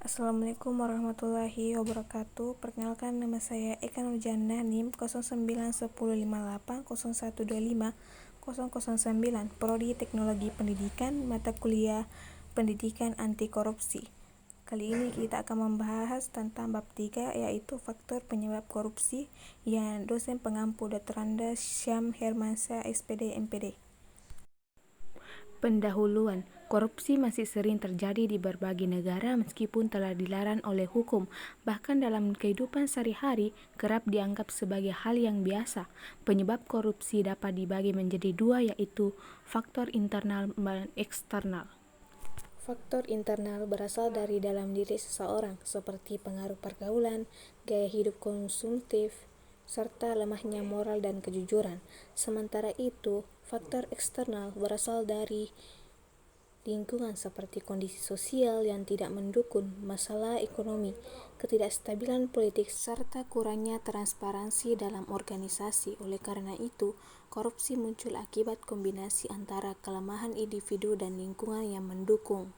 Assalamualaikum warahmatullahi wabarakatuh. Perkenalkan, nama saya Eka Nurjana, NIM 09105801250009, Prodi Teknologi Pendidikan, mata kuliah Pendidikan Anti Korupsi. Kali ini kita akan membahas tentang bab 3, yaitu faktor penyebab korupsi, yang dosen pengampu Dr. Andes Syam Hermansyah, SPD, MPD. Pendahuluan, korupsi masih sering terjadi di berbagai negara meskipun telah dilarang oleh hukum. Bahkan dalam kehidupan sehari-hari kerap dianggap sebagai hal yang biasa. Penyebab korupsi dapat dibagi menjadi dua, yaitu faktor internal dan eksternal. Faktor internal berasal dari dalam diri seseorang, seperti pengaruh pergaulan, gaya hidup konsumtif, serta lemahnya moral dan kejujuran. Sementara itu, faktor eksternal berasal dari lingkungan seperti kondisi sosial yang tidak mendukung, masalah ekonomi, ketidakstabilan politik, serta kurangnya transparansi dalam organisasi. Oleh karena itu, korupsi muncul akibat kombinasi antara kelemahan individu dan lingkungan yang mendukung.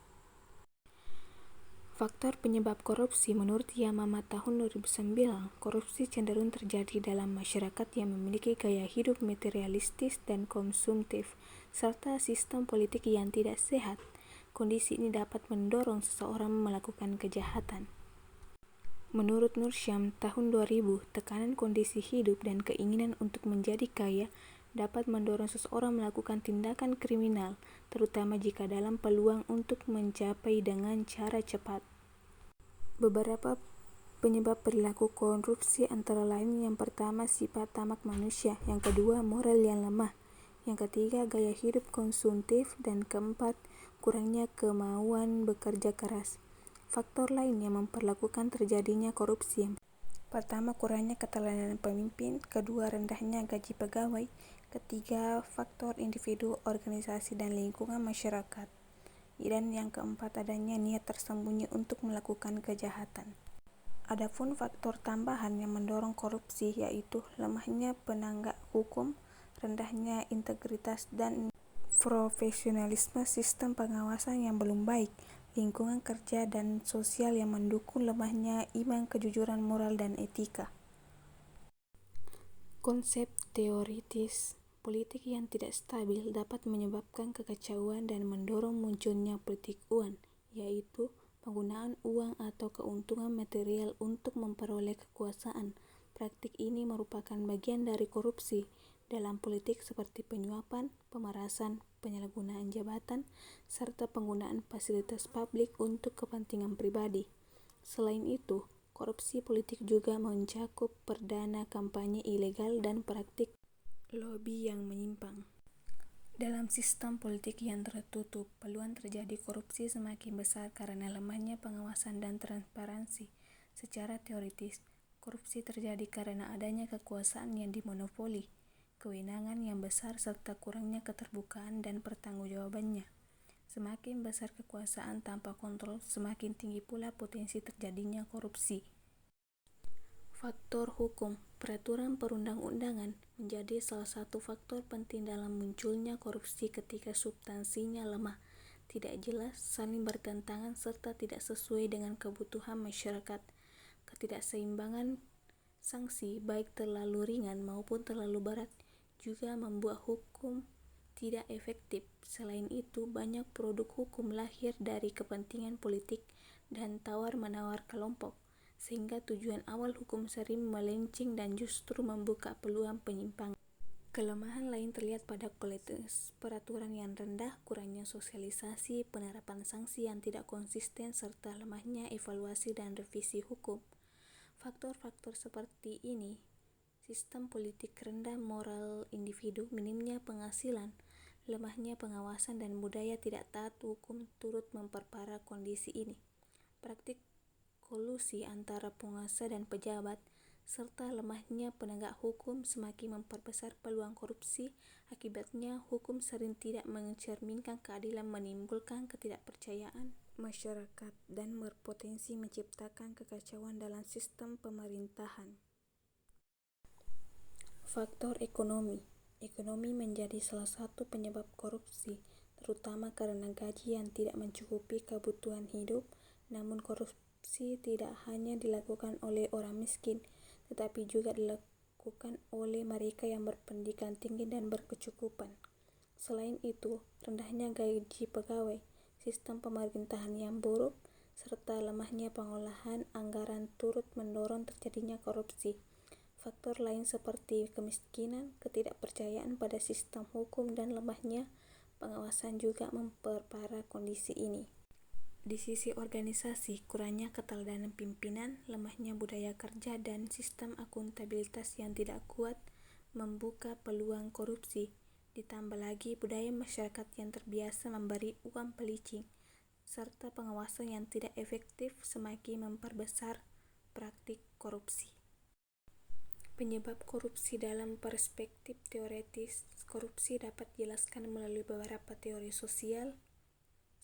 Faktor penyebab korupsi menurut Yamama tahun 2009, korupsi cenderung terjadi dalam masyarakat yang memiliki gaya hidup materialistis dan konsumtif, serta sistem politik yang tidak sehat. Kondisi ini dapat mendorong seseorang melakukan kejahatan. Menurut Nur Syam tahun 2000, tekanan kondisi hidup dan keinginan untuk menjadi kaya dapat mendorong seseorang melakukan tindakan kriminal, terutama jika dalam peluang untuk mencapai dengan cara cepat. Beberapa penyebab perilaku korupsi antara lain: yang pertama, sifat tamak manusia; yang kedua, moral yang lemah; yang ketiga, gaya hidup konsumtif; dan keempat, kurangnya kemauan bekerja keras. Faktor lain yang memperlakukan terjadinya korupsi: yang pertama, kurangnya keteladanan pemimpin; kedua, rendahnya gaji pegawai; ketiga, faktor individu, organisasi, dan lingkungan masyarakat; dan yang keempat, adanya niat tersembunyi untuk melakukan kejahatan. Adapun faktor tambahan yang mendorong korupsi yaitu lemahnya penegak hukum, rendahnya integritas dan profesionalisme sistem pengawasan yang belum baik, lingkungan kerja dan sosial yang mendukung, lemahnya iman, kejujuran moral, dan etika. Konsep teoritis politik yang tidak stabil dapat menyebabkan kekacauan dan mendorong munculnya politik uang, yaitu penggunaan uang atau keuntungan material untuk memperoleh kekuasaan. Praktik ini merupakan bagian dari korupsi dalam politik seperti penyuapan, pemerasan, penyalahgunaan jabatan, serta penggunaan fasilitas publik untuk kepentingan pribadi. Selain itu, korupsi politik juga mencakup perdana kampanye ilegal dan praktik lobi yang menyimpang. Dalam sistem politik yang tertutup, peluang terjadi korupsi semakin besar karena lemahnya pengawasan dan transparansi. Secara teoritis, korupsi terjadi karena adanya kekuasaan yang dimonopoli, kewenangan yang besar, serta kurangnya keterbukaan dan pertanggungjawabannya. Semakin besar kekuasaan tanpa kontrol, semakin tinggi pula potensi terjadinya korupsi. Faktor hukum, peraturan perundang-undangan menjadi salah satu faktor penting dalam munculnya korupsi ketika substansinya lemah, tidak jelas, saling bertentangan, serta tidak sesuai dengan kebutuhan masyarakat. Ketidakseimbangan sanksi, baik terlalu ringan maupun terlalu berat, juga membuat hukum tidak efektif. Selain itu, banyak produk hukum lahir dari kepentingan politik dan tawar-menawar kelompok, sehingga tujuan awal hukum sering melenceng dan justru membuka peluang penyimpangan. Kelemahan lain terlihat pada kualitas peraturan yang rendah, kurangnya sosialisasi, penerapan sanksi yang tidak konsisten, serta lemahnya evaluasi dan revisi hukum. Faktor-faktor seperti ini, sistem politik rendah moral individu, minimnya penghasilan, lemahnya pengawasan, dan budaya tidak taat hukum turut memperparah kondisi ini. Praktik kolusi antara penguasa dan pejabat, serta lemahnya penegak hukum semakin memperbesar peluang korupsi. Akibatnya, hukum sering tidak mencerminkan keadilan, menimbulkan ketidakpercayaan masyarakat, dan berpotensi menciptakan kekacauan dalam sistem pemerintahan. Faktor ekonomi. Ekonomi menjadi salah satu penyebab korupsi, terutama karena gaji yang tidak mencukupi kebutuhan hidup. Namun korupsi korupsi tidak hanya dilakukan oleh orang miskin, tetapi juga dilakukan oleh mereka yang berpendidikan tinggi dan berkecukupan. Selain itu, rendahnya gaji pegawai, sistem pemerintahan yang buruk, serta lemahnya pengolahan anggaran turut mendorong terjadinya korupsi. Faktor lain seperti kemiskinan, ketidakpercayaan pada sistem hukum, dan lemahnya pengawasan juga memperparah kondisi ini. Di sisi organisasi, kurangnya keteladanan pimpinan, lemahnya budaya kerja, dan sistem akuntabilitas yang tidak kuat membuka peluang korupsi. Ditambah lagi budaya masyarakat yang terbiasa memberi uang pelicin, serta pengawasan yang tidak efektif semakin memperbesar praktik korupsi. Penyebab korupsi dalam perspektif teoretis, korupsi dapat dijelaskan melalui beberapa teori sosial.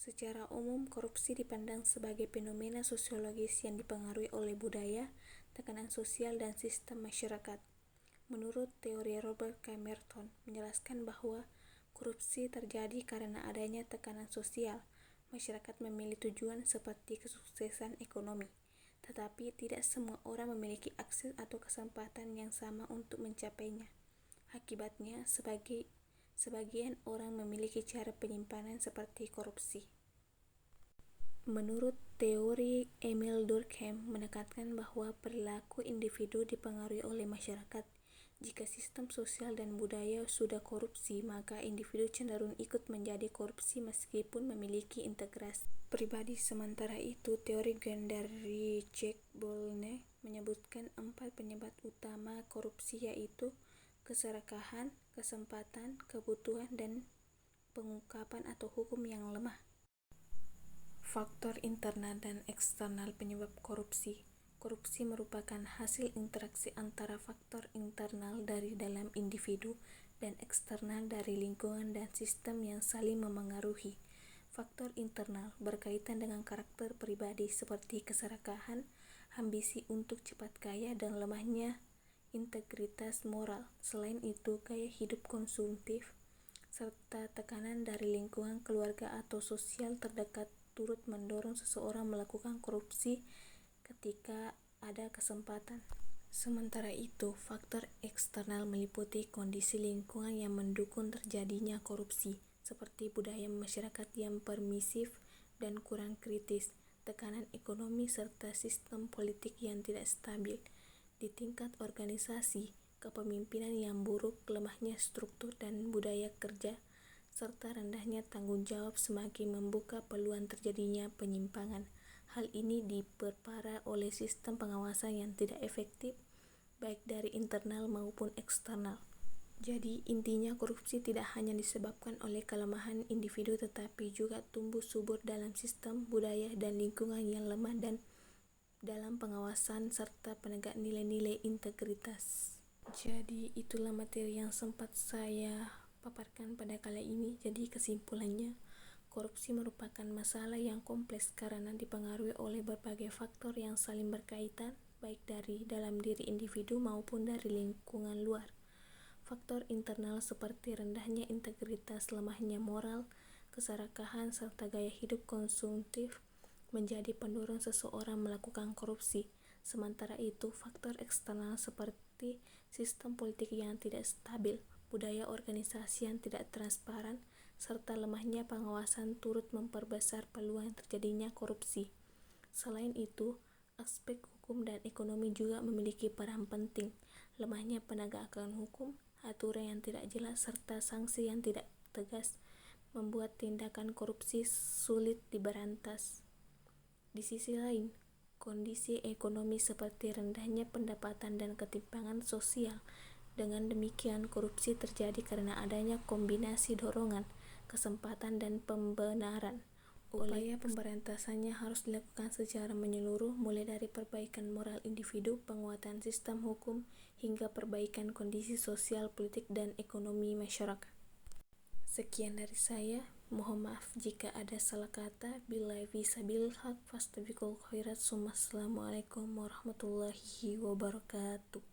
Secara umum, korupsi dipandang sebagai fenomena sosiologis yang dipengaruhi oleh budaya, tekanan sosial, dan sistem masyarakat. Menurut teori Robert K. Merton, menjelaskan bahwa korupsi terjadi karena adanya tekanan sosial. Masyarakat memilih tujuan seperti kesuksesan ekonomi, tetapi tidak semua orang memiliki akses atau kesempatan yang sama untuk mencapainya. Akibatnya, sebagian orang memiliki cara penyimpanan seperti korupsi. Menurut teori Emil Durkheim menekankan bahwa perilaku individu dipengaruhi oleh masyarakat. Jika sistem sosial dan budaya sudah korupsi, maka individu cenderung ikut menjadi korupsi meskipun memiliki integrasi pribadi. Sementara itu, teori Gwen dari Jack Bollner menyebutkan 4 penyebab utama korupsi, yaitu keserakahan, kesempatan, kebutuhan, dan pengungkapan atau hukum yang lemah. Faktor internal dan eksternal penyebab korupsi. Korupsi merupakan hasil interaksi antara faktor internal dari dalam individu dan eksternal dari lingkungan dan sistem yang saling memengaruhi. Faktor internal berkaitan dengan karakter pribadi seperti keserakahan, ambisi untuk cepat kaya, dan lemahnya integritas moral. Selain itu, gaya hidup konsumtif serta tekanan dari lingkungan keluarga atau sosial terdekat turut mendorong seseorang melakukan korupsi ketika ada kesempatan. Sementara itu, faktor eksternal meliputi kondisi lingkungan yang mendukung terjadinya korupsi, seperti budaya masyarakat yang permisif dan kurang kritis, tekanan ekonomi, serta sistem politik yang tidak stabil. Di tingkat organisasi, kepemimpinan yang buruk, lemahnya struktur dan budaya kerja, serta rendahnya tanggung jawab semakin membuka peluang terjadinya penyimpangan. Hal ini diperparah oleh sistem pengawasan yang tidak efektif, baik dari internal maupun eksternal. Jadi, intinya korupsi tidak hanya disebabkan oleh kelemahan individu, tetapi juga tumbuh subur dalam sistem, budaya, dan lingkungan yang lemah dan dalam pengawasan serta penegak nilai-nilai integritas. Jadi, itulah materi yang sempat saya paparkan pada kali ini. Jadi, kesimpulannya, korupsi merupakan masalah yang kompleks karena dipengaruhi oleh berbagai faktor yang saling berkaitan, baik dari dalam diri individu maupun dari lingkungan luar. Faktor internal seperti rendahnya integritas, lemahnya moral, keserakahan, serta gaya hidup konsumtif menjadi pendorong seseorang melakukan korupsi. Sementara itu, faktor eksternal seperti sistem politik yang tidak stabil, budaya organisasi yang tidak transparan, serta lemahnya pengawasan turut memperbesar peluang terjadinya korupsi. Selain itu, aspek hukum dan ekonomi juga memiliki peran penting. Lemahnya penegakan hukum, aturan yang tidak jelas, serta sanksi yang tidak tegas membuat tindakan korupsi sulit diberantas. Di sisi lain, kondisi ekonomi seperti rendahnya pendapatan dan ketimpangan sosial. Dengan demikian, korupsi terjadi karena adanya kombinasi dorongan, kesempatan, dan pembenaran. Upaya pemberantasannya harus dilakukan secara menyeluruh, mulai dari perbaikan moral individu, penguatan sistem hukum, hingga perbaikan kondisi sosial, politik, dan ekonomi masyarakat. Sekian dari saya. Mohon maaf jika ada salah kata. Billahi fisabilil haq fastabiqul khairat. Assalamualaikum warahmatullahi wabarakatuh.